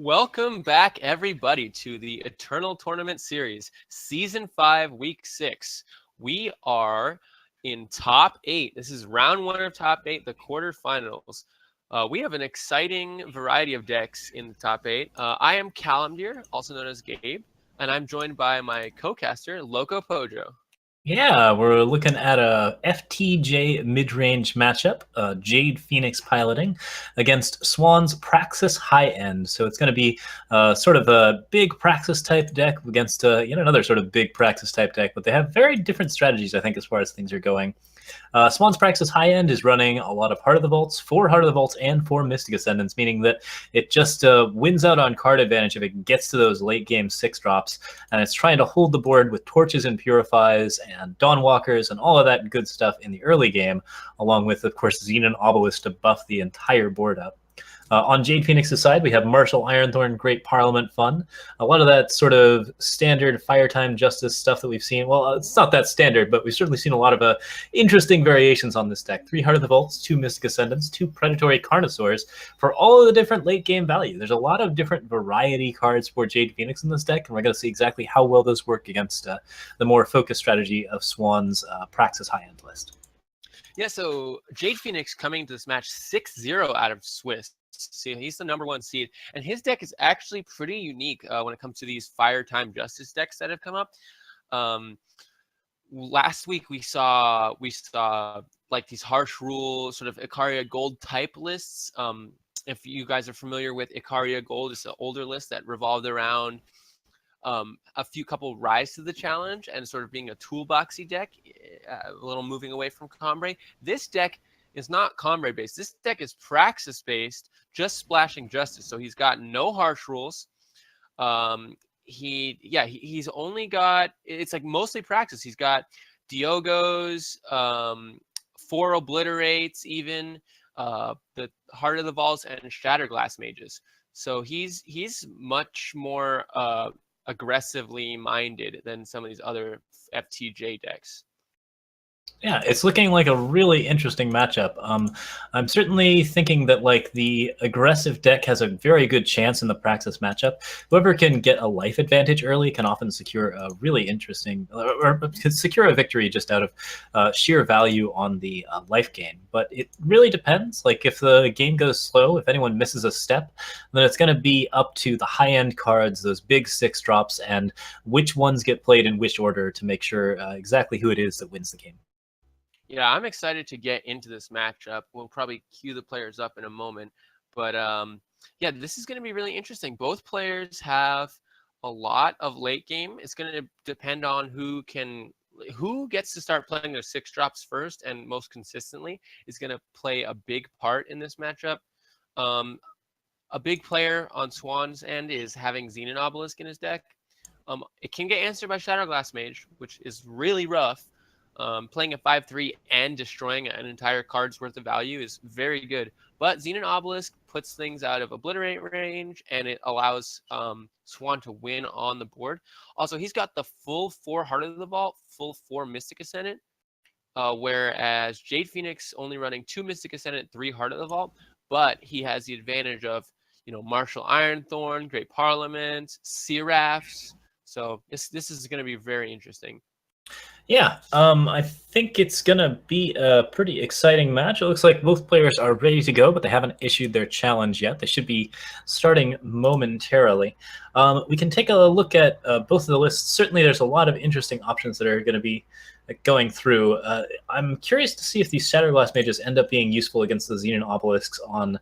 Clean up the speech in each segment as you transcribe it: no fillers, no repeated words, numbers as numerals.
Welcome back, everybody, to the Eternal Tournament Series, Season 5, Week 6. We are in Top 8. This is Round 1 of Top 8, the quarterfinals. We have an exciting variety of decks in the Top 8. I am Calimdir, also known as Gabe, and I'm joined by my co-caster, LocoPojo. Yeah, we're looking at a FTJ mid-range matchup, Jade Phoenix piloting against Swan's Praxis High End. So it's going to be sort of a big Praxis type deck against yet another sort of big Praxis type deck, but they have very different strategies, I think, as far as things are going. Swan's Praxis High End is running a lot of Heart of the Vaults, 4 Heart of the Vaults, and 4 Mystic Ascendants, meaning that it just wins out on card advantage if it gets to those late game 6 drops, and it's trying to hold the board with Torches and Purifies and Dawnwalkers and all of that good stuff in the early game, along with, of course, Xenon Obelisk to buff the entire board up. On Jade Phoenix's side, we have Martial Ironthorn, Great Parliament fun. A lot of that sort of standard Firetime Justice stuff that we've seen. Well, it's not that standard, but we've certainly seen a lot of interesting variations on this deck. 3 Heart of the Vaults, 2 Mystic Ascendants, 2 Predatory Carnosaurs for all of the different late game value. There's a lot of different variety cards for Jade Phoenix in this deck, and we're going to see exactly how well those work against the more focused strategy of Swan's Praxis high-end list. Yeah, so Jade Phoenix coming to this match 6-0 out of Swiss. So he's the number 1 seed, and his deck is actually pretty unique when it comes to these Firetime Justice decks that have come up. Last week we saw like these harsh rule sort of Ikaria Gold type lists. If you guys are familiar with Ikaria Gold, it's an older list that revolved around a couple rise to the challenge and sort of being a toolboxy deck, a little moving away from Combrei. This deck is not Combrei based. This deck is Praxis based, just splashing Justice. So he's got no harsh rules. He's only got, it's like mostly Praxis. He's got Diogos, 4 Obliterates, even the Heart of the Vaults and Shatterglass Mages. So he's much more aggressively minded than some of these other FTJ decks. Yeah, it's looking like a really interesting matchup. I'm certainly thinking that like the aggressive deck has a very good chance in the Praxis matchup. Whoever can get a life advantage early can often secure a really interesting, or secure a victory just out of sheer value on the life gain. But it really depends. Like if the game goes slow, if anyone misses a step, then it's going to be up to the high-end cards, those big 6 drops, and which ones get played in which order to make sure exactly who it is that wins the game. Yeah, I'm excited to get into this matchup. We'll probably cue the players up in a moment. But yeah, this is going to be really interesting. Both players have a lot of late game. It's going to depend on who gets to start playing their 6 drops first and most consistently is going to play a big part in this matchup. A big player on Swan's end is having Xenon Obelisk in his deck. It can get answered by Shatterglass Mage, which is really rough. Playing a 5/3 and destroying an entire card's worth of value is very good. But Xenon Obelisk puts things out of obliterate range, and it allows Swan to win on the board. Also, he's got the full 4 Heart of the Vault, full 4 Mystic Ascendant, whereas Jade Phoenix only running 2 Mystic Ascendant, 3 Heart of the Vault. But he has the advantage of, Martial Ironthorn, Great Parliament, Seraphs. So this is going to be very interesting. Yeah, I think it's going to be a pretty exciting match. It looks like both players are ready to go, but they haven't issued their challenge yet. They should be starting momentarily. We can take a look at both of the lists. Certainly, there's a lot of interesting options that are going to be going through. I'm curious to see if these Shatterglass Mages end up being useful against the Xenon Obelisks on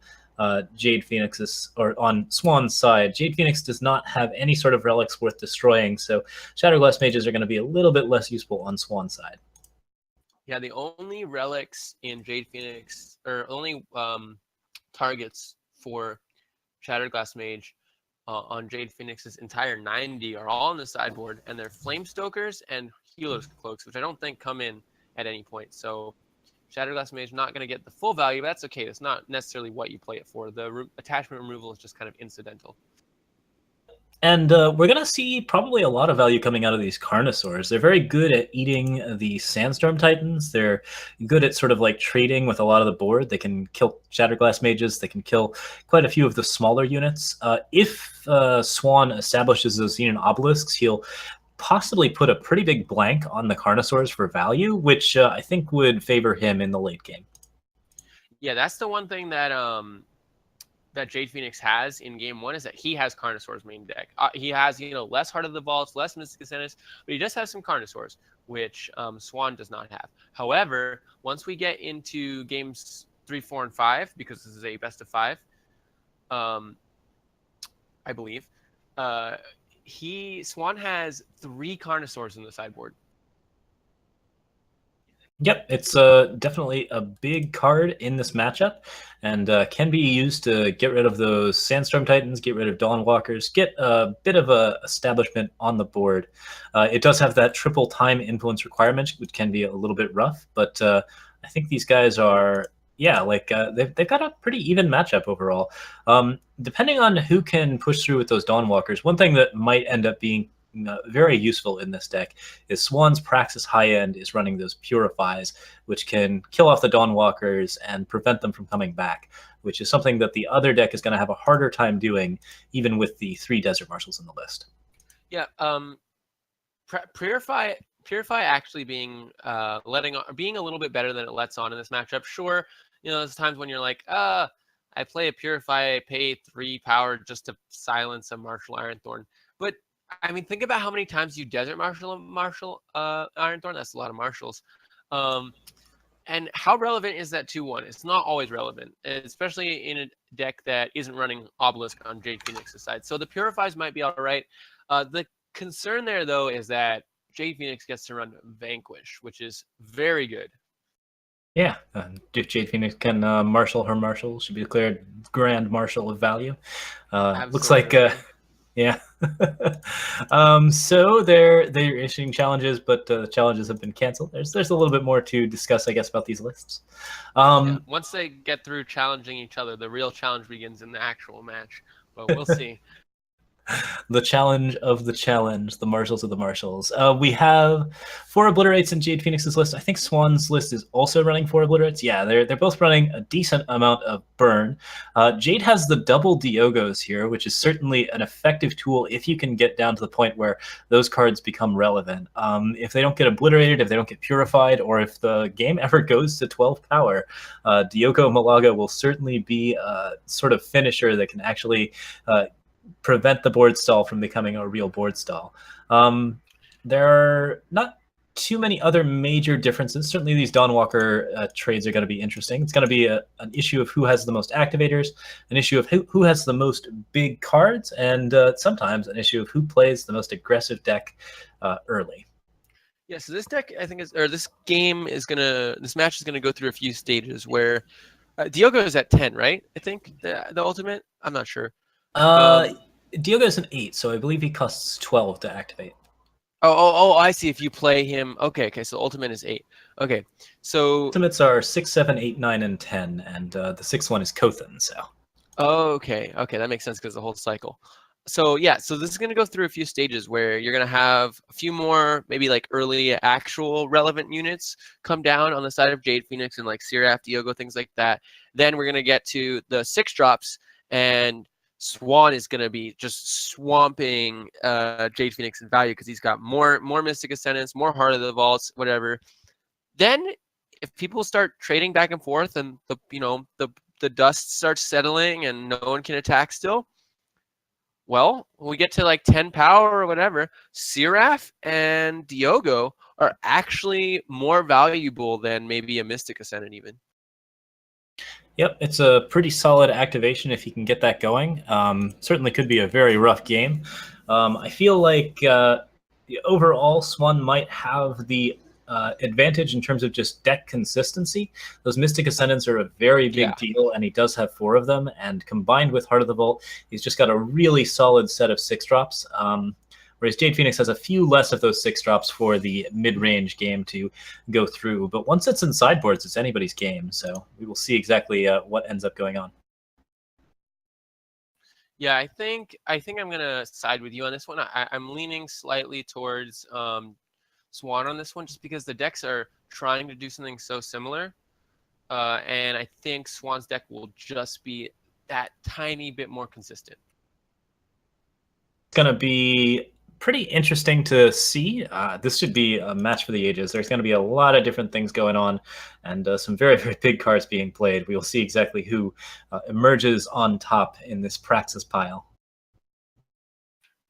Jade Phoenix's, or on Swan's side. Jade Phoenix does not have any sort of relics worth destroying, so Shatterglass Mages are going to be a little bit less useful on Swan's side. Yeah, the only relics in Jade Phoenix, or only targets for Shatterglass Mage on Jade Phoenix's entire 90 are all on the sideboard, and they're Flamestokers and Healer's Cloaks, which I don't think come in at any point. So Shatterglass Mage not going to get the full value, but that's okay. That's not necessarily what you play it for. The attachment removal is just kind of incidental. And we're going to see probably a lot of value coming out of these Carnosaurs. They're very good at eating the Sandstorm Titans. They're good at sort of like trading with a lot of the board. They can kill Shatterglass Mages. They can kill quite a few of the smaller units. If Swan establishes those Xenon Obelisks, he'll possibly put a pretty big blank on the Carnosaurs for value, which I think would favor him in the late game. Yeah, that's the one thing that that Jade Phoenix has in game one is that he has Carnosaur's main deck. He has, less Heart of the Vaults, less Mystic Ascendants, but he does have some Carnosaurs, which Swan does not have. However, once we get into games 3, 4, and 5, because this is a best of 5, I believe, Swan has 3 Carnosaurs in the sideboard. Yep, it's definitely a big card in this matchup, and can be used to get rid of those Sandstorm Titans, get rid of Dawnwalkers, get a bit of a establishment on the board. It does have that triple time influence requirement, which can be a little bit rough, but I think these guys are, they've got a pretty even matchup overall. Depending on who can push through with those Dawnwalkers, one thing that might end up being very useful in this deck is Swan's Praxis High End is running those Purifies, which can kill off the Dawnwalkers and prevent them from coming back, which is something that the other deck is going to have a harder time doing, even with the 3 Desert Marshals in the list. Yeah, Purify actually being being a little bit better than it lets on in this matchup. Sure, there's times when you're like, I play a Purify, I pay 3 power just to silence a Martial Ironthorn, but I mean, think about how many times you Desert Marshal Ironthorn. That's a lot of Marshals. And how relevant is that 2-1? It's not always relevant, especially in a deck that isn't running Obelisk on Jade Phoenix's side. So the Purifies might be all right. The concern there, though, is that Jade Phoenix gets to run Vanquish, which is very good. Yeah, if Jade Phoenix can marshal her marshal, she'll be declared Grand Marshal of value. Looks like... yeah. So they're issuing challenges, but the challenges have been canceled. There's a little bit more to discuss, I guess, about these lists. Yeah, once they get through challenging each other, the real challenge begins in the actual match. But we'll see. The challenge of the challenge, the marshals of the marshals. We have 4 obliterates in Jade Phoenix's list. I think Swan's list is also running 4 obliterates. Yeah, they're both running a decent amount of burn. Jade has the double Diogos here, which is certainly an effective tool if you can get down to the point where those cards become relevant. If they don't get obliterated, if they don't get purified, or if the game ever goes to 12 power, Diogo Malaga will certainly be a sort of finisher that can actually prevent the board stall from becoming a real board stall. There are not too many other major differences. Certainly these Dawnwalker trades are going to be interesting. It's going to be an issue of who has the most activators, an issue of who has the most big cards, and sometimes an issue of who plays the most aggressive deck early. Yeah, so this deck, I think, this match is gonna go through a few stages where Diogo is at 10, right? I think the ultimate. I'm not sure. Diogo's an 8, so I believe he costs 12 to activate. Oh, I see. If you play him, okay. So ultimate is 8. Okay, so ultimates are 6, 7, 8, 9, and 10, and the 6th one is Kothan. So. Okay, that makes sense because the whole cycle. So yeah, so this is gonna go through a few stages where you're gonna have a few more, maybe like early actual relevant units come down on the side of Jade Phoenix and like Seraph, Diogo, things like that. Then we're gonna get to the 6 drops, and Swan is going to be just swamping Jade Phoenix in value because he's got more Mystic Ascendants, more Heart of the Vaults, whatever. Then if people start trading back and forth and the dust starts settling and no one can attack still, well, when we get to like 10 power or whatever, Seraph and Diogo are actually more valuable than maybe a Mystic Ascendant even. Yep, it's a pretty solid activation if you can get that going. Certainly could be a very rough game. I feel like overall Swan might have the advantage in terms of just deck consistency. Those Mystic Ascendants are a very big deal, and he does have 4 of them. And combined with Heart of the Vault, he's just got a really solid set of 6 drops. Whereas Jade Phoenix has a few less of those 6 drops for the mid-range game to go through. But once it's in sideboards, it's anybody's game. So we will see exactly what ends up going on. Yeah, I think I'm gonna side with you on this one. I'm leaning slightly towards Swan on this one, just because the decks are trying to do something so similar, and I think Swan's deck will just be that tiny bit more consistent. It's going to be pretty interesting to see. This should be a match for the ages. There's going to be a lot of different things going on, and some very, very big cards being played. We will see exactly who emerges on top in this Praxis pile.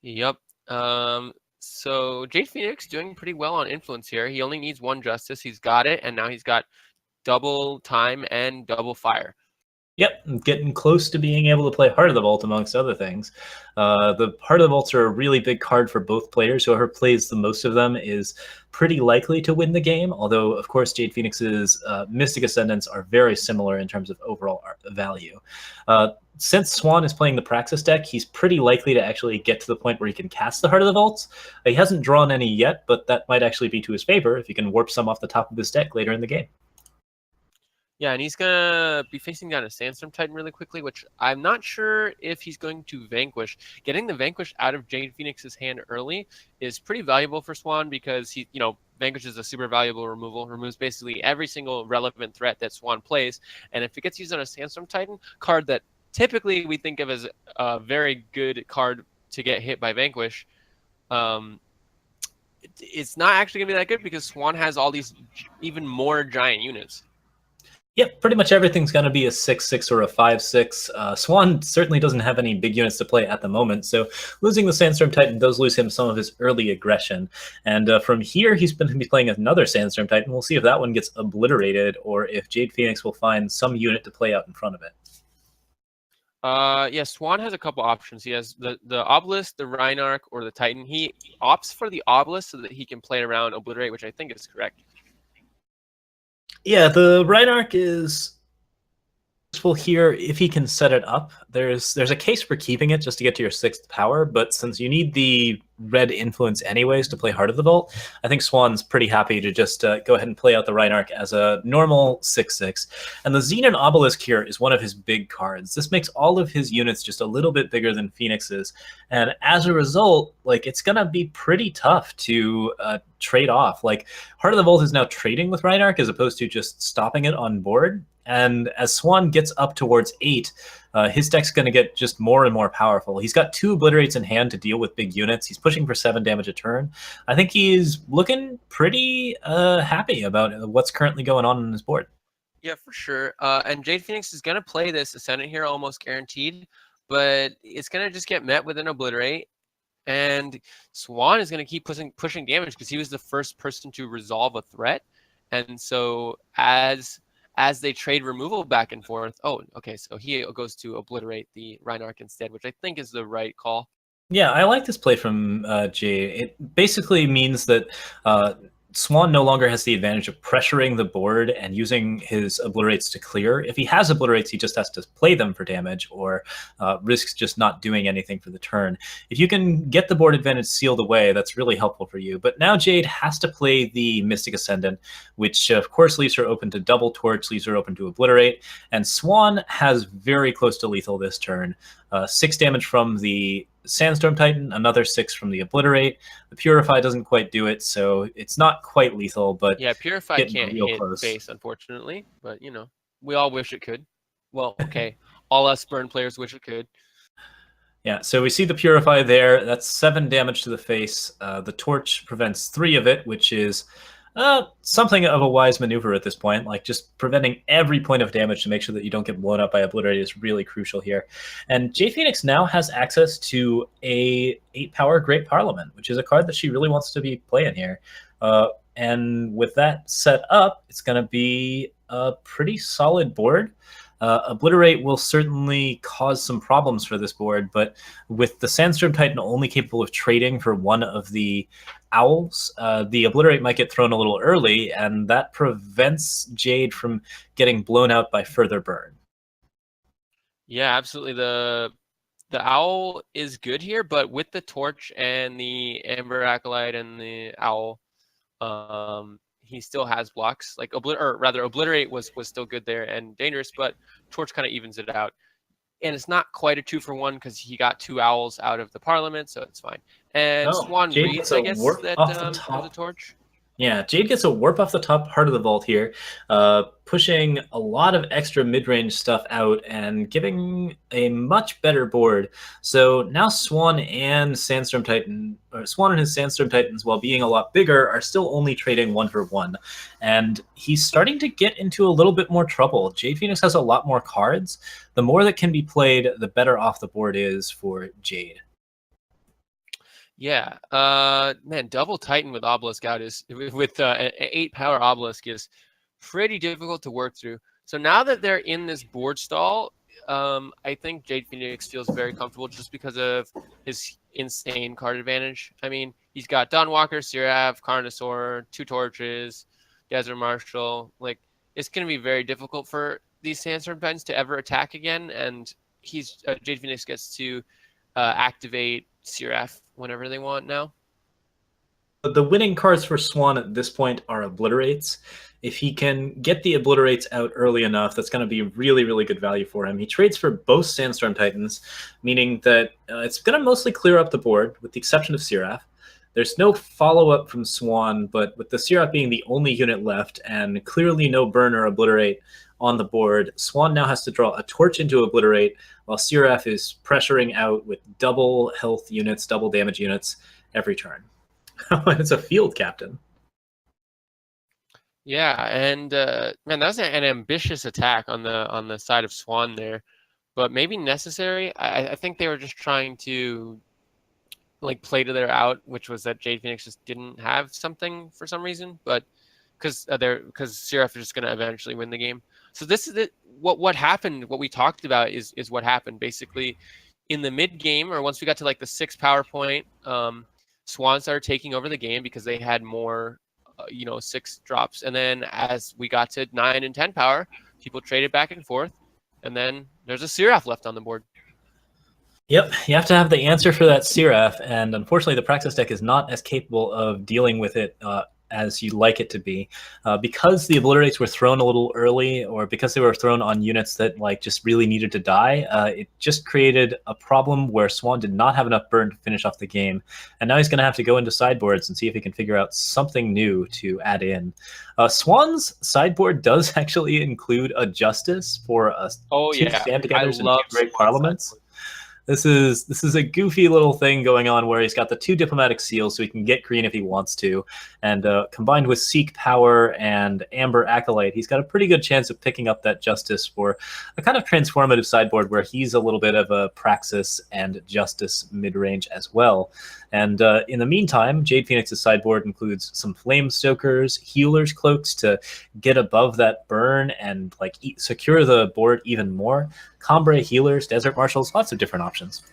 Yep. So Jade Phoenix doing pretty well on influence here. He only needs one justice. He's got it, and now he's got double time and double fire. Yep, getting close to being able to play Heart of the Vault, amongst other things. The Heart of the Vaults are a really big card for both players. Whoever plays the most of them is pretty likely to win the game, although, of course, Jade Phoenix's Mystic Ascendants are very similar in terms of overall value. Since Swan is playing the Praxis deck, he's pretty likely to actually get to the point where he can cast the Heart of the Vaults. He hasn't drawn any yet, but that might actually be to his favor if he can warp some off the top of his deck later in the game. Yeah, and he's gonna be facing down a Sandstorm Titan really quickly, which I'm not sure if he's going to Vanquish. Getting the Vanquish out of Jade Phoenix's hand early is pretty valuable for Swan, because Vanquish is a super valuable removal, removes basically every single relevant threat that Swan plays, and if it gets used on a Sandstorm Titan, card that typically we think of as a very good card to get hit by Vanquish, it's not actually gonna be that good, because Swan has all these even more giant units. Yep, pretty much everything's going to be a 6/6 or a 5/6. Swan certainly doesn't have any big units to play at the moment, so losing the Sandstorm Titan does lose him some of his early aggression. And from here, he's going to be playing another Sandstorm Titan. We'll see if that one gets obliterated, or if Jade Phoenix will find some unit to play out in front of it. Yeah, Swan has a couple options. He has the Obelisk, the Rhinarch, or the Titan. He opts for the Obelisk so that he can play around Obliterate, which I think is correct. Yeah, the Rhinarch is useful here if he can set it up. There's a case for keeping it just to get to your 6th power, but since you need the red influence anyways to play Heart of the Vault, I think Swan's pretty happy to just go ahead and play out the Rhinarch as a normal 6/6. And the Xenon Obelisk here is one of his big cards. This makes all of his units just a little bit bigger than Phoenix's, and as a result, like, it's gonna be pretty tough to trade off. Like, Heart of the Vault is now trading with Rhinarch as opposed to just stopping it on board. And as Swan gets up towards 8, his deck's going to get just more and more powerful. He's got 2 Obliterates in hand to deal with big units. He's pushing for 7 damage a turn. I think he's looking pretty happy about what's currently going on his board. Yeah, for sure. And Jade Phoenix is going to play this Ascendant here almost guaranteed, but it's going to just get met with an Obliterate. And Swan is going to keep pushing damage, because he was the first person to resolve a threat. And so as they trade removal back and forth, oh, okay, so he goes to Obliterate the Rhinarch instead, which I think is the right call. Yeah, I like this play from Jay. It basically means that Swan no longer has the advantage of pressuring the board and using his obliterates to clear. If he has obliterates, he just has to play them for damage, or risks just not doing anything for the turn. If you can get the board advantage sealed away, that's really helpful for you. But now Jade has to play the Mystic Ascendant, which of course leaves her open to double torch, leaves her open to obliterate, and Swan has very close to lethal this turn. 6 damage from the Sandstorm Titan, another 6 from the Obliterate. The Purify doesn't quite do it, so it's not quite lethal, but yeah, Purify can't hit close. Base, unfortunately, but we all wish it could. Well, okay, all us Burn players wish it could. Yeah, so we see the Purify there. That's 7 damage to the face. The Torch prevents 3 of it, which is something of a wise maneuver at this point. Like, just preventing every point of damage to make sure that you don't get blown up by Obliterate is really crucial here. And Jade Phoenix now has access to a 8-power Great Parliament, which is a card that she really wants to be playing here. And with that set up, it's going to be a pretty solid board. Obliterate will certainly cause some problems for this board, but with the Sandstorm Titan only capable of trading for one of the owls, the Obliterate might get thrown a little early, and that prevents Jade from getting blown out by further burn. Yeah, absolutely. The owl is good here, but with the torch and the Amber Acolyte and the owl, he still has blocks. Like Obliterate was still good there and dangerous, but torch kind of evens it out. and it's not quite a 2-for-1 because he got 2 owls out of the Parliament, so it's fine. And Oh, Swan Jade gets reads, I a guess, warp that off the there's a top. torch. Yeah, Jade gets a warp off the top part of the vault here, pushing a lot of extra mid-range stuff out and giving a much better board. So now Swan and Sandstorm Titan, or Swan and his Sandstorm Titans, while being a lot bigger, are still only trading 1-for-1. And he's starting to get into a little bit more trouble. Jade Phoenix has a lot more cards. The more that can be played, the better off the board is for Jade. Yeah, man, double Titan with Obelisk out is with an 8 power Obelisk is pretty difficult to work through. So now that they're in this board stall, I think Jade Phoenix feels very comfortable just because of his insane card advantage. I mean, he's got Dawnwalker, Seraph, Carnosaur, 2 torches, Desert Marshal. Like, it's going to be very difficult for these Sandstorm Titans to ever attack again, and Jade Phoenix gets to activate Seraph whenever they want now. The winning cards for Swan at this point are Obliterates. If he can get the Obliterates out early enough, that's going to be really, really good value for him. He trades for both Sandstorm Titans, meaning that it's going to mostly clear up the board, with the exception of Seraph. There's no follow-up from Swan, but with the Seraph being the only unit left and clearly no burn or Obliterate on the board, Swan now has to draw a Torch into Obliterate, while Seraph is pressuring out with double health units, double damage units every turn. It's a field captain. Yeah, and man, that was an ambitious attack on the side of Swan there, but maybe necessary. I think they were just trying to like play to their out, which was that Jade Phoenix just didn't have something for some reason, but because Seraph is just going to eventually win the game. So this is it. What happened. What we talked about is what happened basically in the mid game, or once we got to like the 6 power point. Swan started taking over the game because they had more, 6 drops. And then as we got to 9 and 10 power, people traded back and forth. And then there's a Seraph left on the board. Yep, you have to have the answer for that Seraph, and unfortunately the Praxis deck is not as capable of dealing with it as you'd like it to be. Because the Obliterates were thrown a little early, or because they were thrown on units that like just really needed to die, it just created a problem where Swan did not have enough burn to finish off the game, and now he's going to have to go into sideboards and see if he can figure out something new to add in. Swan's sideboard does actually include a Justice for 2 Stand-Togethers and 2 Great Parliaments. Sideboard. This is a goofy little thing going on where he's got the 2 diplomatic seals, so he can get green if he wants to, and combined with Seek Power and Amber Acolyte, he's got a pretty good chance of picking up that Justice for a kind of transformative sideboard where he's a little bit of a Praxis and Justice mid-range as well. And in the meantime, Jade Phoenix's sideboard includes some Flame Stokers, Healer's Cloaks to get above that burn and like secure the board even more. Combray Healers, Desert Marshals, lots of different options.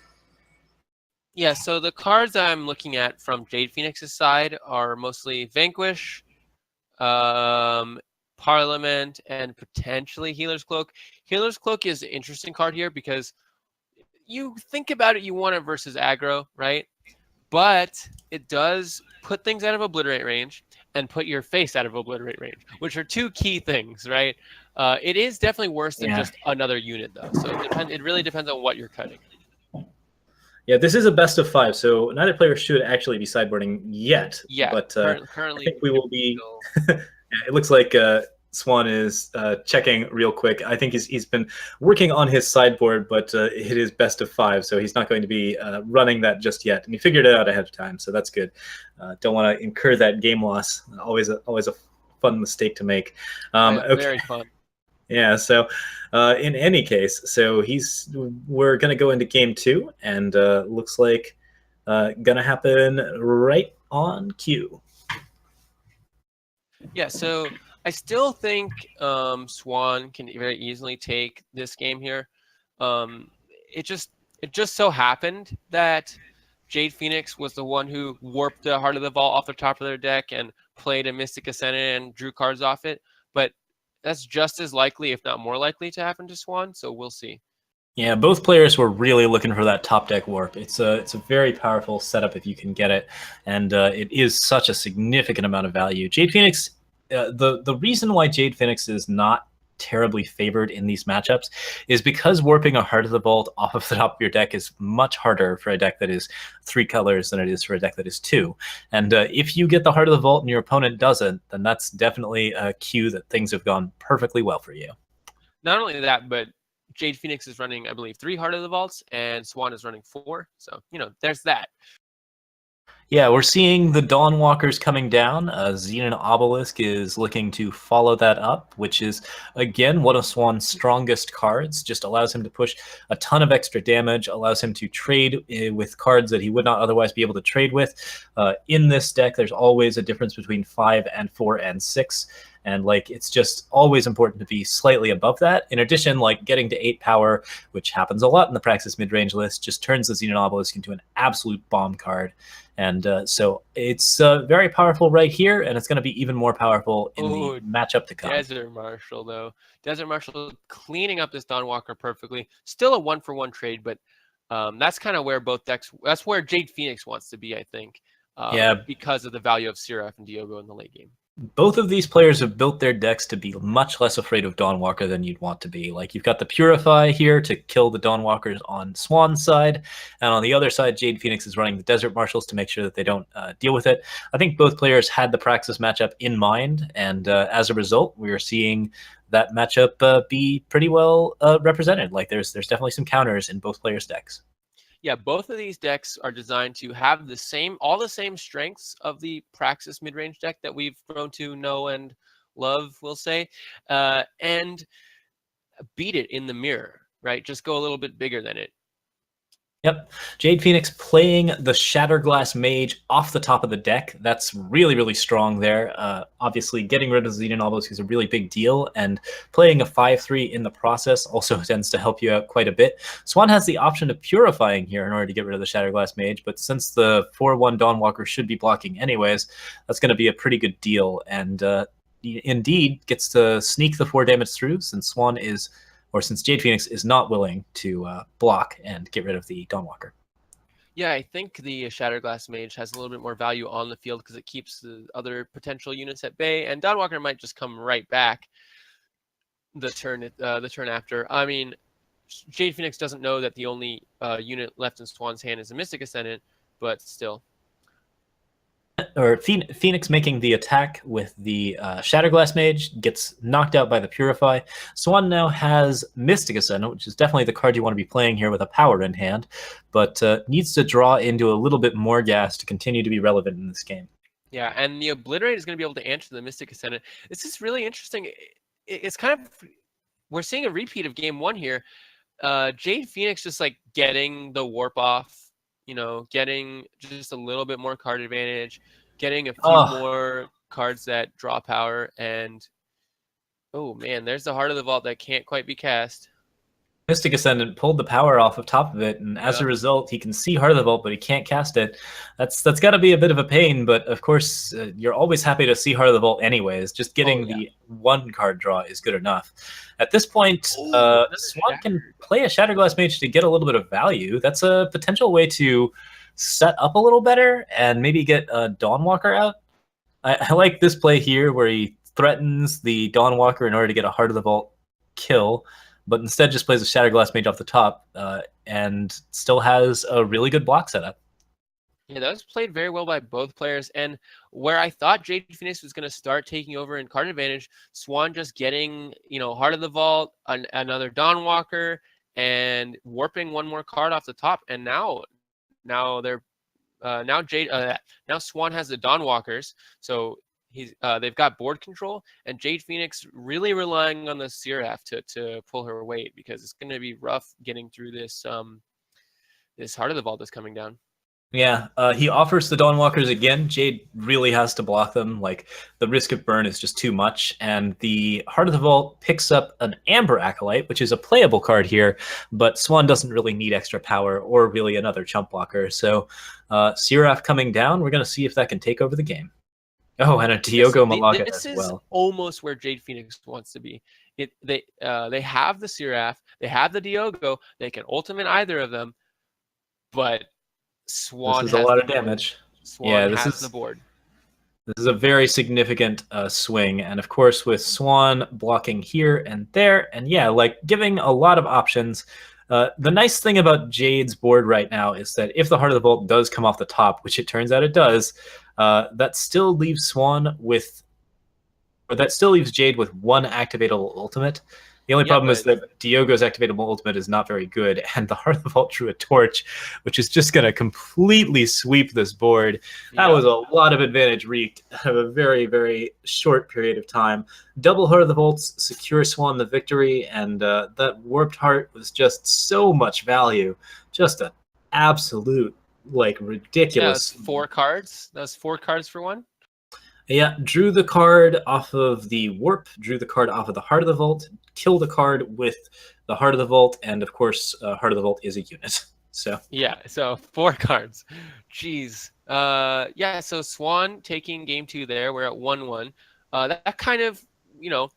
Yeah, so the cards I'm looking at from Jade Phoenix's side are mostly Vanquish, Parliament, and potentially Healer's Cloak. Healer's Cloak is an interesting card here because you think about it, you want it versus aggro, right? But it does put things out of Obliterate range and put your face out of Obliterate range, which are 2 key things, right? It is definitely worse than just another unit, though. So it really depends on what you're cutting. Yeah, this is a best of 5, so neither player should actually be sideboarding yet. Yeah, but currently I think we will be. It looks like Swan is checking real quick. I think he's been working on his sideboard, but it is best of 5, so he's not going to be running that just yet. And he figured it out ahead of time, so that's good. Don't want to incur that game loss. Always a fun mistake to make. Okay. Very fun. Yeah, so in any case, so we're going to go into game 2, and looks like going to happen right on cue. Yeah, so I still think Swan can very easily take this game here. It just so happened that Jade Phoenix was the one who warped the Heart of the Vault off the top of their deck and played a Mystic Ascendant and drew cards off it. But that's just as likely, if not more likely, to happen to Swan. So we'll see. Yeah, both players were really looking for that top deck warp. It's a very powerful setup if you can get it, and it is such a significant amount of value. Jade Phoenix, the reason why Jade Phoenix is not terribly favored in these matchups is because warping a Heart of the Vault off of the top of your deck is much harder for a deck that is 3 colors than it is for a deck that is 2. And if you get the Heart of the Vault and your opponent doesn't, then that's definitely a cue that things have gone perfectly well for you. Not only that, but Jade Phoenix is running, I believe, 3 Heart of the Vaults, and Swan is running 4. So, there's that. Yeah, we're seeing the Dawnwalkers coming down. Xenon Obelisk is looking to follow that up, which is, again, one of Swan's strongest cards. Just allows him to push a ton of extra damage, allows him to trade with cards that he would not otherwise be able to trade with. In this deck, there's always a difference between 5 and 4 and 6. And it's just always important to be slightly above that. In addition, getting to 8 power, which happens a lot in the Praxis mid-range list, just turns the Xenon Obelisk into an absolute bomb card. And so it's very powerful right here, and it's going to be even more powerful in the matchup to come. Desert Marshal, though. Desert Marshal cleaning up this Dawnwalker perfectly. Still a 1-for-1 trade, but that's kind of where both decks... That's where Jade Phoenix wants to be, I think. Because of the value of Seraph and Diogo in the late game. Both of these players have built their decks to be much less afraid of Dawnwalker than you'd want to be. You've got the Purify here to kill the Dawnwalkers on Swan's side, and on the other side, Jade Phoenix is running the Desert Marshals to make sure that they don't deal with it. I think both players had the Praxis matchup in mind, and as a result, we are seeing that matchup be pretty well represented. There's definitely some counters in both players' decks. Yeah, both of these decks are designed to have all the same strengths of the Praxis mid-range deck that we've grown to know and love, we'll say, and beat it in the mirror, right? Just go a little bit bigger than it. Yep. Jade Phoenix playing the Shatterglass Mage off the top of the deck. That's really, really strong there. Obviously, getting rid of the Xenon Obelisk is a really big deal, and playing a 5-3 in the process also tends to help you out quite a bit. Swan has the option of Purifying here in order to get rid of the Shatterglass Mage, but since the 4-1 Dawnwalker should be blocking anyways, that's going to be a pretty good deal, and indeed gets to sneak the 4 damage through since since Jade Phoenix is not willing to block and get rid of the Dawnwalker. Yeah, I think the Shatterglass Mage has a little bit more value on the field because it keeps the other potential units at bay, and Dawnwalker might just come right back the turn after. I mean, Jade Phoenix doesn't know that the only unit left in Swan's hand is a Mystic Ascendant, but still. Or Phoenix making the attack with the Shatterglass Mage gets knocked out by the Purify. Swan now has Mystic Ascendant, which is definitely the card you want to be playing here with a power in hand, but needs to draw into a little bit more gas to continue to be relevant in this game. Yeah, and the Obliterate is going to be able to answer the Mystic Ascendant. This is really interesting. It's kind of... We're seeing a repeat of game 1 here. Jade Phoenix just getting the warp off, getting just a little bit more card advantage, getting a few more cards that draw power, and oh man, there's the Heart of the Vault that can't quite be cast. Mystic Ascendant pulled the power off of top of it, and as a result, he can see Heart of the Vault, but he can't cast it. That's got to be a bit of a pain, but of course, you're always happy to see Heart of the Vault anyways. Just getting the 1 card draw is good enough. At this point, Swan can play a Shatterglass Mage to get a little bit of value. That's a potential way to set up a little better and maybe get a Dawnwalker out. I like this play here where he threatens the Dawnwalker in order to get a Heart of the Vault kill, but instead just plays a Shatterglass Mage off the top and still has a really good block setup. Yeah, that was played very well by both players. And where I thought Jade Phoenix was going to start taking over in card advantage, Swan just getting, Heart of the Vault, another Dawnwalker, and warping 1 more card off the top. And now they're now Swan has the Dawnwalkers, so they've got board control, and Jade Phoenix really relying on the Seraph to pull her weight, because it's going to be rough getting through this Heart of the Vault that's coming down. Yeah, he offers the Dawnwalkers again. Jade really has to block them. The risk of burn is just too much. And the Heart of the Vault picks up an Amber Acolyte, which is a playable card here, but Swan doesn't really need extra power or really another chump blocker. So Seraph coming down, we're going to see if that can take over the game. Oh, and a Diogo Malaga as well. This is almost where Jade Phoenix wants to be. They have the Seraph, they have the Diogo, they can ultimate either of them, but Swan this is a lot of damage. Swan has the board. This is a very significant swing. And of course, with Swan blocking here and there, and yeah, like giving a lot of options. The nice thing about Jade's board right now is that if the Heart of the Vault does come off the top, which it turns out it does, that still leaves Swan with, or that still leaves Jade with one activatable ultimate. The only Yeah, problem is but that Diogo's activatable ultimate is not very good, and the Heart of the Vault drew a torch, which is just going to completely sweep this board. That yep. was a lot of advantage wreaked out of a very, very short period of time. Double Heart of the Vaults secure Swan the victory, and that Warped Heart was just so much value. Just an absolute, like, Yeah, ridiculous. it's 4 cards. That's 4 cards for one. Yeah, drew the card off of the Warp, drew the card off of the Heart of the Vault, killed the card with the Heart of the Vault, and of course, Heart of the Vault is a unit. So Yeah, so 4 cards. Jeez. Yeah, so Swan taking game 2 there. We're at 1-1. That kind of, you know,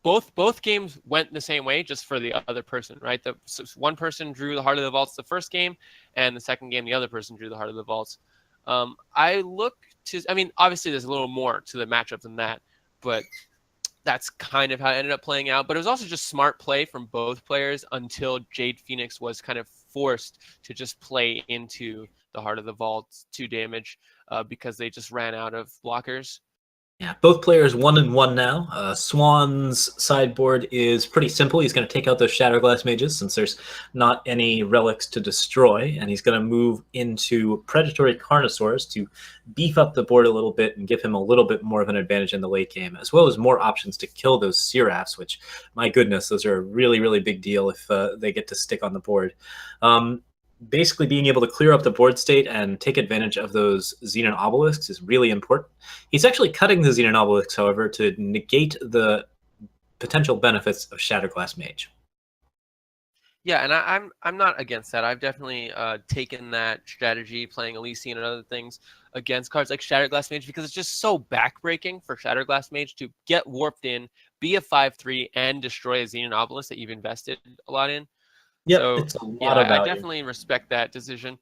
both games went the same way, just for the other person, right? So one person drew the Heart of the Vaults the first game, and the second game, the other person drew the Heart of the Vaults. I look to, I mean, obviously there's a little more to the matchup than that, but that's kind of how it ended up playing out. But it was also just smart play from both players until Jade Phoenix was kind of forced to just play into the Heart of the Vault 2 damage because they just ran out of blockers. yeah, both players 1-1 now. Swan's sideboard is pretty simple. He's going to take out those Shatterglass Mages since there's not any relics to destroy, and he's going to move into Predatory Carnosaurs to beef up the board a little bit and give him a little bit more of an advantage in the late game, as well as more options to kill those Seraphs, which, my goodness, those are a really, really big deal if they get to stick on the board. Basically, being able to clear up the board state and take advantage of those Xenon Obelisks is really important. He's actually cutting the Xenon Obelisks, however, to negate the potential benefits of Shatterglass Mage. Yeah, and I'm not against that. I've definitely taken that strategy, playing Elysian and other things against cards like Shatterglass Mage, because it's just so backbreaking for Shatterglass Mage to get warped in, be a 5/3, and destroy a Xenon Obelisk that you've invested a lot in. Yep, So it's a yeah, lot of I value. definitely respect that decision.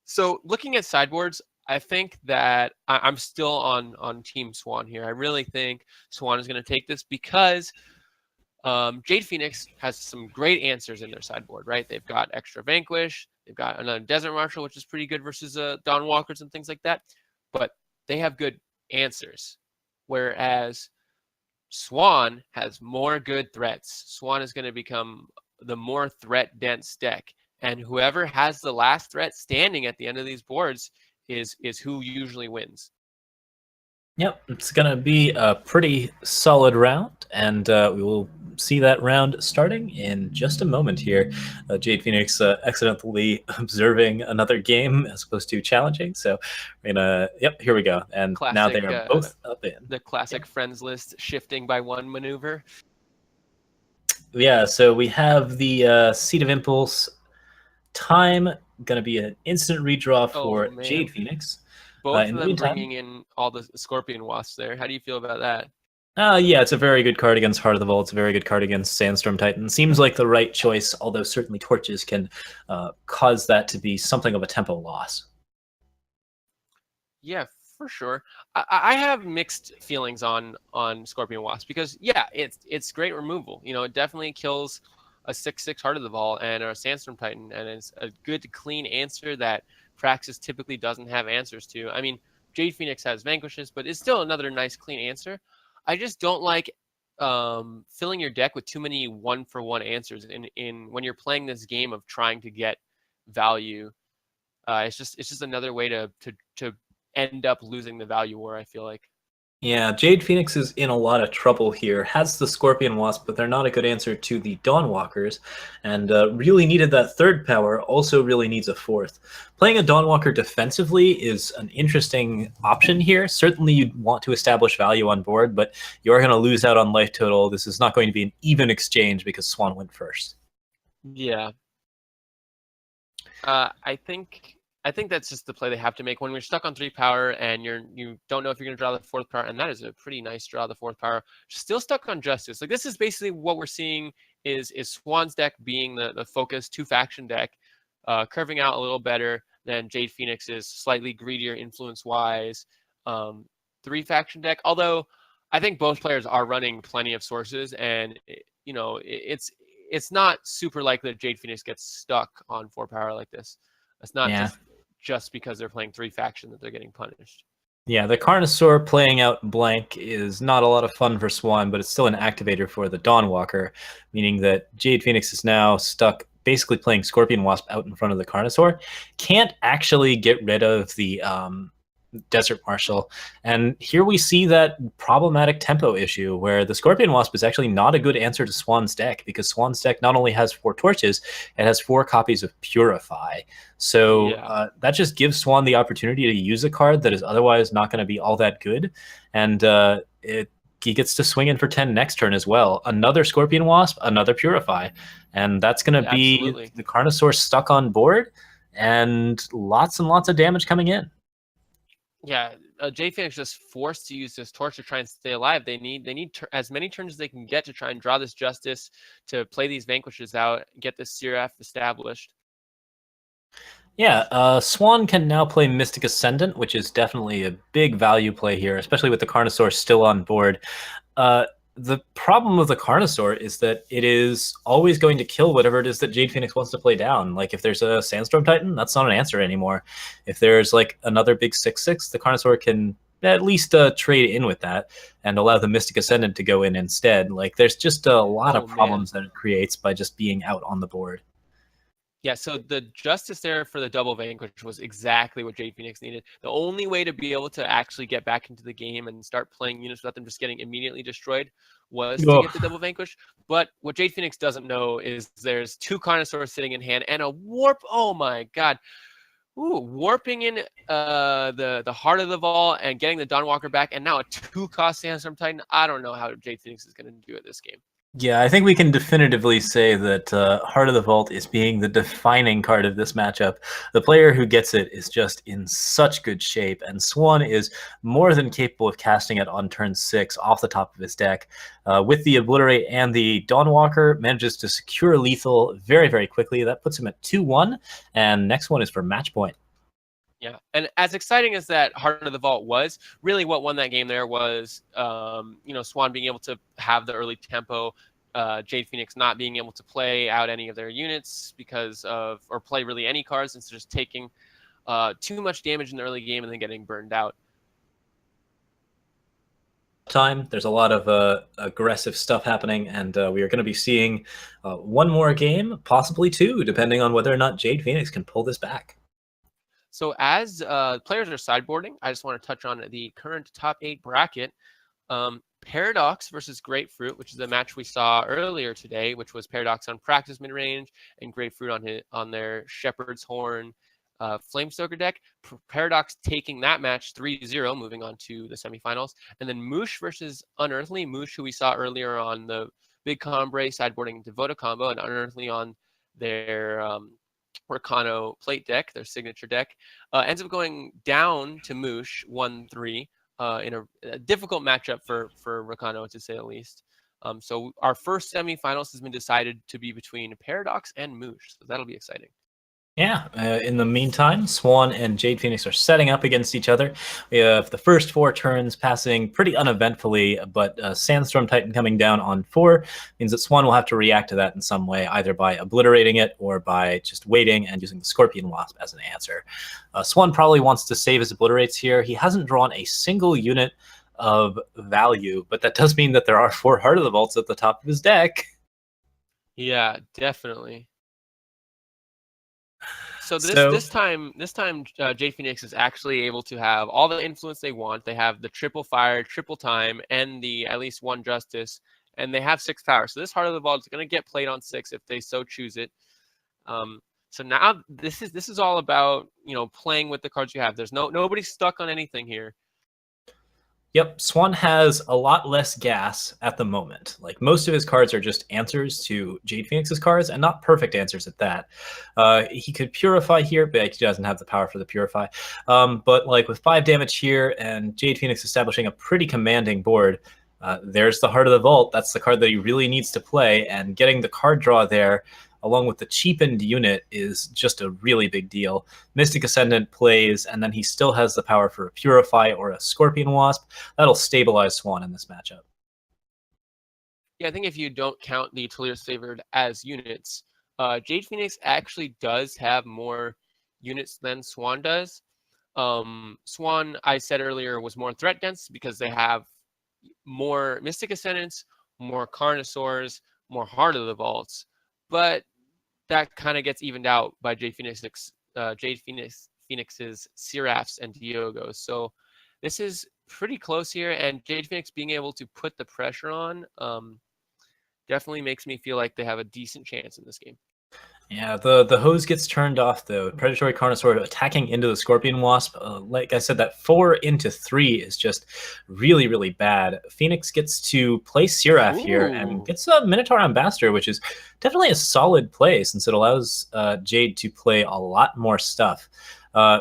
So looking at sideboards, I think that I'm still on Team Swan here. I really think Swan is going to take this because Jade Phoenix has some great answers in their sideboard, right? They've got extra Vanquish, they've got another Desert Marshal, which is pretty good versus Dawn Walkers and things like that. But they have good answers, whereas Swan has more good threats. Swan is going to become the more threat dense deck, and whoever has the last threat standing at the end of these boards is who usually wins. Yep, it's going to be a pretty solid round, and we will see that round starting in just a moment here. Jade Phoenix accidentally observing another game as opposed to challenging, so we're gonna. Yep, here we go, and now they Classic, are both up in. the classic Yep. friends list shifting by one maneuver. Yeah, so we have the Seat of Impulse time going to be an instant redraw Oh for Jade man, Phoenix. both In of the them meantime, bringing in all the Scorpion Wasps there. How do you feel about that? yeah, it's a very good card against Heart of the Vault. It's a very good card against Sandstorm Titan. Seems like the right choice, although certainly Torches can cause that to be something of a tempo loss. Yeah, for sure. I have mixed feelings on Scorpion Wasp because yeah, it's great removal. You know, it definitely kills a 6/6 Heart of the Vault and a Sandstorm Titan, and it's a good clean answer that Praxis typically doesn't have answers to. I mean, Jade Phoenix has Vanquishes, but it's still another nice clean answer. I just don't like filling your deck with too many one-for-one answers in when you're playing this game of trying to get value. It's just another way to end up losing the value war, I feel like. Yeah, Jade Phoenix is in a lot of trouble here. Has the Scorpion Wasp, but they're not a good answer to the Dawnwalkers, and really needed that third power, also really needs a fourth. Playing a Dawnwalker defensively is an interesting option here. Certainly you'd want to establish value on board, but you're going to lose out on life total. This is not going to be an even exchange because Swan went first. Yeah. I think that's just the play they have to make when we're stuck on 3 power and you don't know if you're going to draw the 4th power, and that is a pretty nice draw, the 4th power. Still stuck on Justice. Like, this is basically what we're seeing is Swan's deck being the focus 2-faction deck, curving out a little better than Jade Phoenix's, slightly greedier influence wise. 3-faction deck. Although I think both players are running plenty of sources, and it's not super likely that Jade Phoenix gets stuck on 4 power like this. It's not Yeah. just because they're playing 3-faction that they're getting punished. Yeah, the Carnosaur playing out blank is not a lot of fun for Swan, but it's still an activator for the Dawnwalker, meaning that Jade Phoenix is now stuck basically playing Scorpion Wasp out in front of the Carnosaur. Can't actually get rid of the Desert Marshal. And here we see that problematic tempo issue where the Scorpion Wasp is actually not a good answer to Swan's deck, because Swan's deck not only has 4 torches, it has 4 copies of Purify. So that just gives Swan the opportunity to use a card that is otherwise not going to be all that good. And he gets to swing in for 10 next turn as well. Another Scorpion Wasp, another Purify. And that's going to be the Carnosaur stuck on board and lots of damage coming in. Yeah, Jade Phoenix just forced to use this torch to try and stay alive. They need as many turns as they can get to try and draw this Justice, to play these Vanquishes out, get this Seraph established. Yeah, Swan can now play Mystic Ascendant, which is definitely a big value play here, especially with the Carnosaur still on board. The problem with the Carnosaur is that it is always going to kill whatever it is that Jade Phoenix wants to play down. Like, if there's a Sandstorm Titan, that's not an answer anymore. If there's, like, another big 6/6, the Carnosaur can at least trade in with that and allow the Mystic Ascendant to go in instead. Like, there's just a lot of problems that it creates by just being out on the board. Yeah, so the Justice there for the double Vanquish was exactly what Jade Phoenix needed. The only way to be able to actually get back into the game and start playing units without them just getting immediately destroyed was to get the double Vanquish. But what Jade Phoenix doesn't know is there's 2 Carnosaurs sitting in hand and a Warp. Oh my god. Ooh, warping in the Heart of the Vault and getting the Dawnwalker back, and now a 2-cost Sandstorm Titan. I don't know how Jade Phoenix is going to do it this game. Yeah, I think we can definitively say that Heart of the Vault is being the defining card of this matchup. The player who gets it is just in such good shape, and Swan is more than capable of casting it on turn 6 off the top of his deck. With the Obliterate and the Dawnwalker, manages to secure lethal very, very quickly. That puts him at 2-1, and next one is for match point. Yeah, and as exciting as that Heart of the Vault was, really what won that game there was, Swan being able to have the early tempo, Jade Phoenix not being able to play out any of their units or play really any cards, instead of just taking too much damage in the early game and then getting burned out. There's a lot of aggressive stuff happening, and we are going to be seeing one more game, possibly 2, depending on whether or not Jade Phoenix can pull this back. So as players are sideboarding, I just want to touch on the current top 8 bracket. Paradox versus Grapefruit, which is a match we saw earlier today, which was Paradox on Practice midrange and Grapefruit on their Shepherd's Horn Flamestoker deck. Paradox taking that match 3-0, moving on to the semifinals. And then Moosh versus Unearthly. Moosh, who we saw earlier on the Big Combre sideboarding Devota combo, and Unearthly on their Rakano plate deck, their signature deck, ends up going down to Moosh 1-3 in a difficult matchup for Rakano, to say the least. So our first semifinals has been decided to be between Paradox and Moosh, so that'll be exciting. Yeah, in the meantime, Swan and Jade Phoenix are setting up against each other. We have the first 4 turns passing pretty uneventfully, but Sandstorm Titan coming down on 4 means that Swan will have to react to that in some way, either by obliterating it or by just waiting and using the Scorpion Wasp as an answer. Swan probably wants to save his obliterates here. He hasn't drawn a single unit of value, but that does mean that there are 4 Heart of the Vaults at the top of his deck. Yeah, definitely. So this time, Jade Phoenix is actually able to have all the influence they want. They have the triple fire, triple time, and the at least 1 justice, and they have 6 power. So this Heart of the Vault is going to get played on 6 if they so choose it. So now this is all about playing with the cards you have. There's nobody stuck on anything here. Yep, Swan has a lot less gas at the moment. Like, most of his cards are just answers to Jade Phoenix's cards, and not perfect answers at that. He could Purify here, but he doesn't have the power for the Purify. But like with 5 damage here, and Jade Phoenix establishing a pretty commanding board, there's the Heart of the Vault. That's the card that he really needs to play, and getting the card draw there along with the cheapened unit is just a really big deal. Mystic Ascendant plays, and then he still has the power for a Purify or a Scorpion Wasp. That'll stabilize Swan in this matchup. Yeah, I think if you don't count the Tullius Favored as units, Jade Phoenix actually does have more units than Swan does. Swan, I said earlier, was more threat dense because they have more Mystic Ascendants, more Carnosaurs, more Heart of the Vaults, but that kind of gets evened out by Phoenix's Seraphs and Diogos. So this is pretty close here, and Jade Phoenix being able to put the pressure on definitely makes me feel like they have a decent chance in this game. Yeah, the hose gets turned off though. Predatory Carnosaur attacking into the Scorpion Wasp. Like I said, that 4 into 3 is just really, really bad. Phoenix gets to play Seraph here and gets a Minotaur Ambassador, which is definitely a solid play since it allows Jade to play a lot more stuff.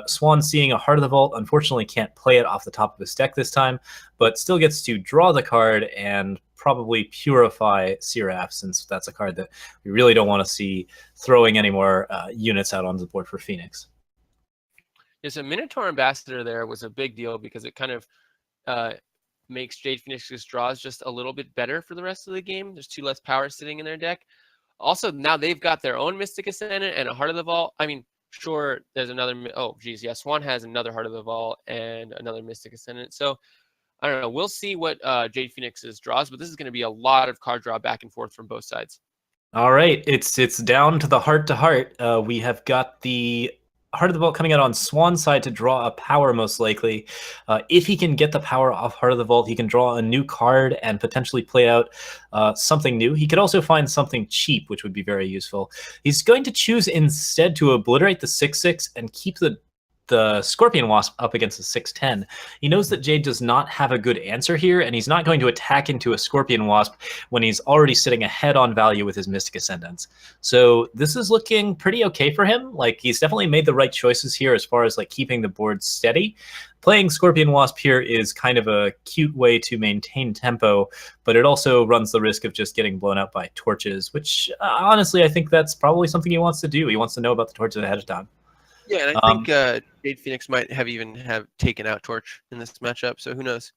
Swan, seeing a Heart of the Vault, unfortunately can't play it off the top of his deck this time, but still gets to draw the card and probably Purify Seraph, since that's a card that we really don't want to see throwing any more units out onto the board for Phoenix. Yes, a Minotaur Ambassador there was a big deal because it kind of makes Jade Phoenix's draws just a little bit better for the rest of the game. There's 2 less power sitting in their deck. Also, now they've got their own Mystic Ascendant and a Heart of the Vault. I mean, sure, there's another. Oh, geez, yeah, Swan has another Heart of the Vault and another Mystic Ascendant. So I don't know. We'll see what Jade Phoenix's draws, but this is going to be a lot of card draw back and forth from both sides. All right, it's down to the heart to heart. We have got the Heart of the Vault coming out on Swan's side to draw a power, most likely. If he can get the power off Heart of the Vault, he can draw a new card and potentially play out something new. He could also find something cheap, which would be very useful. He's going to choose instead to obliterate the 6/6 and keep the Scorpion Wasp up against the 6/10. He knows that Jade does not have a good answer here, and he's not going to attack into a Scorpion Wasp when he's already sitting ahead on value with his Mystic Ascendants. So this is looking pretty okay for him. Like, he's definitely made the right choices here as far as like keeping the board steady. Playing Scorpion Wasp here is kind of a cute way to maintain tempo, but it also runs the risk of just getting blown up by torches, which honestly, I think that's probably something he wants to do. He wants to know about the torches ahead of time. Yeah, and I think Jade Phoenix might have taken out Torch in this matchup, so who knows?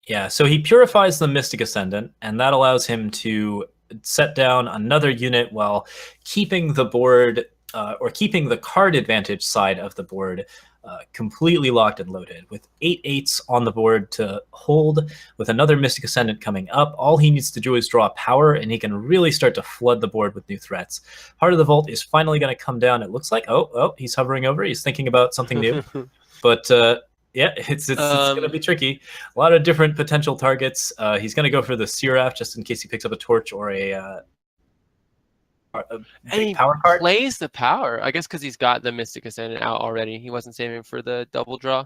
Yeah, so he purifies the Mystic Ascendant, and that allows him to set down another unit while keeping the board, or keeping the card advantage side of the board completely locked and loaded. With 8/8s on the board to hold, with another Mystic Ascendant coming up, all he needs to do is draw power, and he can really start to flood the board with new threats. Heart of the Vault is finally going to come down. It looks like, oh, he's hovering over. He's thinking about something new. But yeah, it's going to be tricky. A lot of different potential targets. He's going to go for the Seraph just in case he picks up a Torch or a big power card. Plays the power, I guess, because he's got the Mystic Ascendant out already. He wasn't saving for the double draw.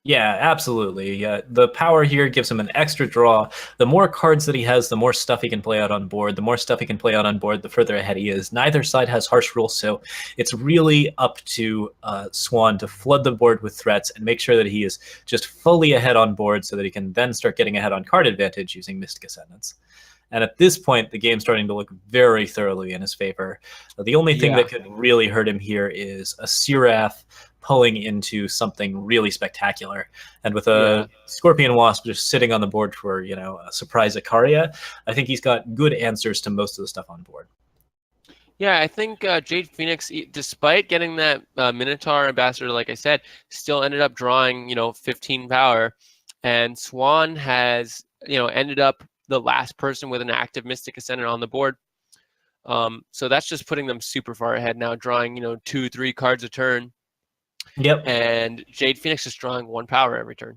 Yeah, absolutely. Yeah, the power here gives him an extra draw. The more cards that he has, the more stuff he can play out on board. The more stuff he can play out on board, the further ahead he is. Neither side has harsh rules, so it's really up to Swan to flood the board with threats and make sure that he is just fully ahead on board so that he can then start getting ahead on card advantage using Mystic Ascendants. And at this point, the game's starting to look very thoroughly in his favor. The only thing that could really hurt him here is a Seraph pulling into something really spectacular. And with a Scorpion Wasp just sitting on the board for, a surprise Icaria, I think he's got good answers to most of the stuff on board. Yeah, I think Jade Phoenix, despite getting that Minotaur Ambassador, like I said, still ended up drawing, 15 power. And Swan has, ended up the last person with an active Mystic Ascendant on the board. So that's just putting them super far ahead now, drawing, 2-3 cards a turn. Yep. And Jade Phoenix is drawing 1 power every turn.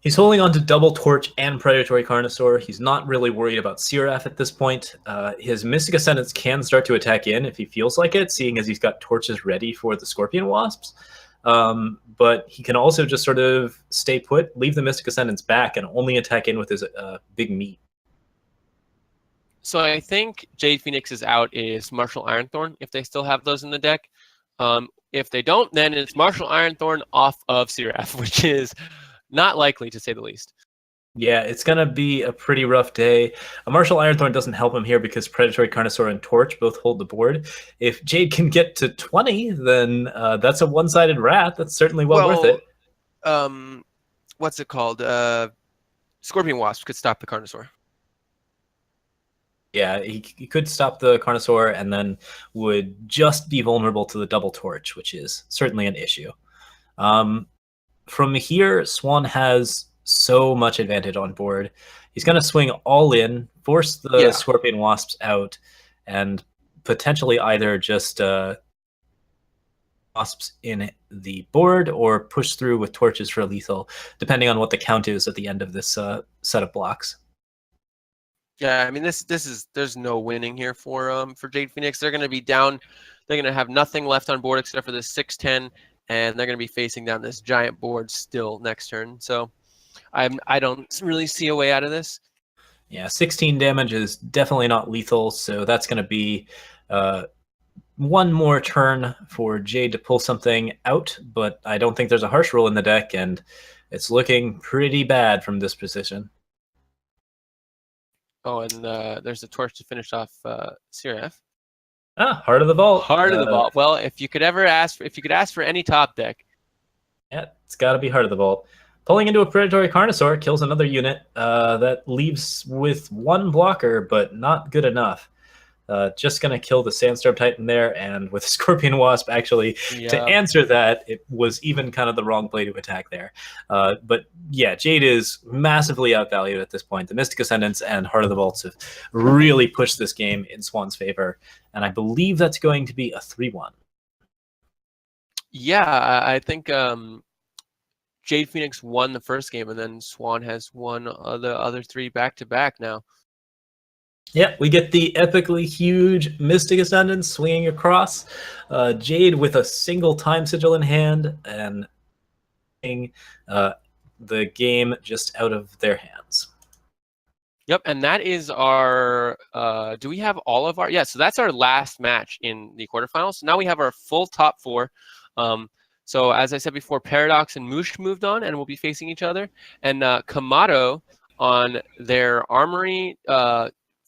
He's holding on to double Torch and Predatory Carnosaur. He's not really worried about Seraph at this point. His Mystic Ascendants can start to attack in if he feels like it, seeing as he's got torches ready for the Scorpion Wasps. But he can also just sort of stay put, leave the Mystic Ascendants back, and only attack in with his big meat. So I think Jade Phoenix's out is Martial Ironthorn, if they still have those in the deck. If they don't, then it's Martial Ironthorn off of Seraph, which is not likely, to say the least. Yeah, it's going to be a pretty rough day. A Martial Ironthorn doesn't help him here because Predatory Carnosaur and Torch both hold the board. If Jade can get to 20, then that's a one-sided rat. That's certainly well worth Well, it. What's it called? Scorpion Wasp could stop the Carnosaur. Yeah, he could stop the Carnosaur and then would just be vulnerable to the double Torch, which is certainly an issue. From here, Swan has so much advantage on board. He's going to swing all in, force the Scorpion Wasps out, and potentially either just wasps in the board or push through with torches for lethal, depending on what the count is at the end of this set of blocks. Yeah, I mean there's no winning here for Jade Phoenix. They're going to be down. They're going to have nothing left on board except for this 6/10, and they're going to be facing down this giant board still next turn. So I don't really see a way out of this. Yeah, 16 damage is definitely not lethal, so that's going to be one more turn for Jade to pull something out, but I don't think there's a harsh rule in the deck, and it's looking pretty bad from this position. Oh, and there's a torch to finish off Siraf. Heart of the Vault. Heart of the Vault. Well, if you could ask for any top deck. Yeah, it's got to be Heart of the Vault. Pulling into a Predatory Carnosaur kills another unit. That leaves with one blocker, but not good enough. Just going to kill the Sandstorm Titan there, and with Scorpion Wasp, actually, to answer that, it was even kind of the wrong play to attack there. But yeah, Jade is massively outvalued at this point. The Mystic Ascendants and Heart of the Vaults have really pushed this game in Swan's favor, and I believe that's going to be a 3-1. Yeah, I think Jade Phoenix won the first game, and then Swan has won the other 3 back-to-back now. Yeah, we get the epically huge Mystic Ascendant swinging across. Jade with a single Time Sigil in hand and the game just out of their hands. Yep, and that is our. Do we have all of our? Yeah, so that's our last match in the quarterfinals. So now we have our full top 4. So as I said before, Paradox and Moosh moved on and will be facing each other. And Kamado on their Armory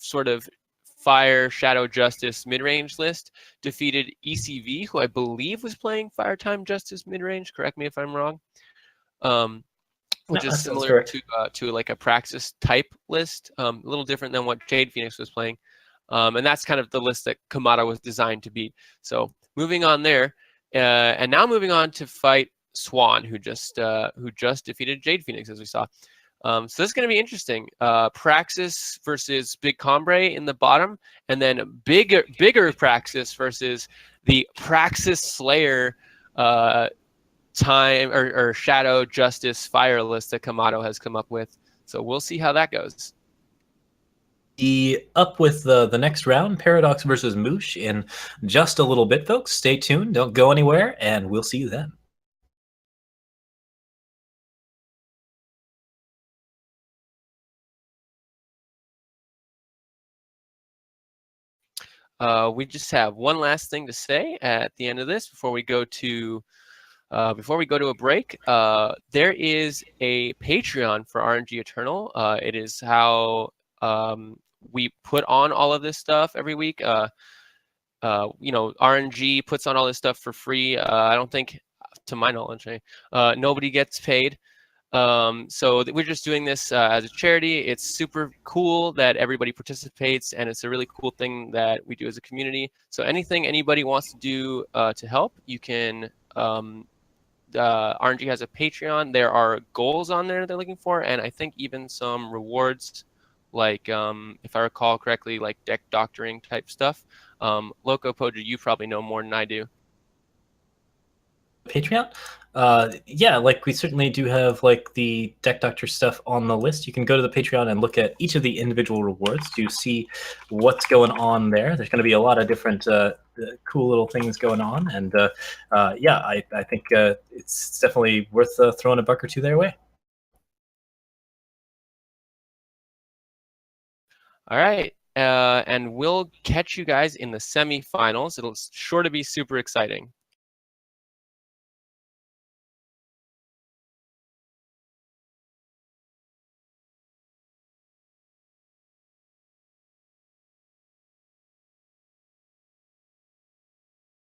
sort of Fire Shadow Justice mid-range list defeated ECV, who I believe was playing Fire Time Justice mid-range. Correct me if I'm wrong. Which is similar to like a Praxis type list, a little different than what Jade Phoenix was playing. And that's kind of the list that Kamado was designed to beat. So moving on there, and now moving on to fight Swan, who just defeated Jade Phoenix, as we saw. So this is going to be interesting. Praxis versus Big Combre in the bottom, and then bigger Praxis versus the Praxis Slayer Time or Shadow Justice Fire list that Kamado has come up with. So we'll see how that goes. Up with the next round, Paradox versus Moosh, in just a little bit, folks. Stay tuned. Don't go anywhere, and we'll see you then. We just have one last thing to say at the end of this before we go to a break. There is a Patreon for RNG Eternal. It is how we put on all of this stuff every week. RNG puts on all this stuff for free. I don't think, to my knowledge, nobody gets paid. So we're just doing this as a charity. It's super cool that everybody participates, and it's a really cool thing that we do as a community. So anything anybody wants to do to help, you can. RNG has a Patreon. There are goals on there they're looking for, and I think even some rewards, like if I recall correctly, like deck doctoring type stuff. LocoPojo, you probably know more than I do. Patreon? Yeah, like we certainly do have like the deck doctor stuff on the list. You can go to the Patreon and look at each of the individual rewards to see what's going on there. There's going to be a lot of different cool little things going on, and yeah, I think it's definitely worth throwing a buck or two their way. All right, and we'll catch you guys in the semifinals. It'll sure to be super exciting.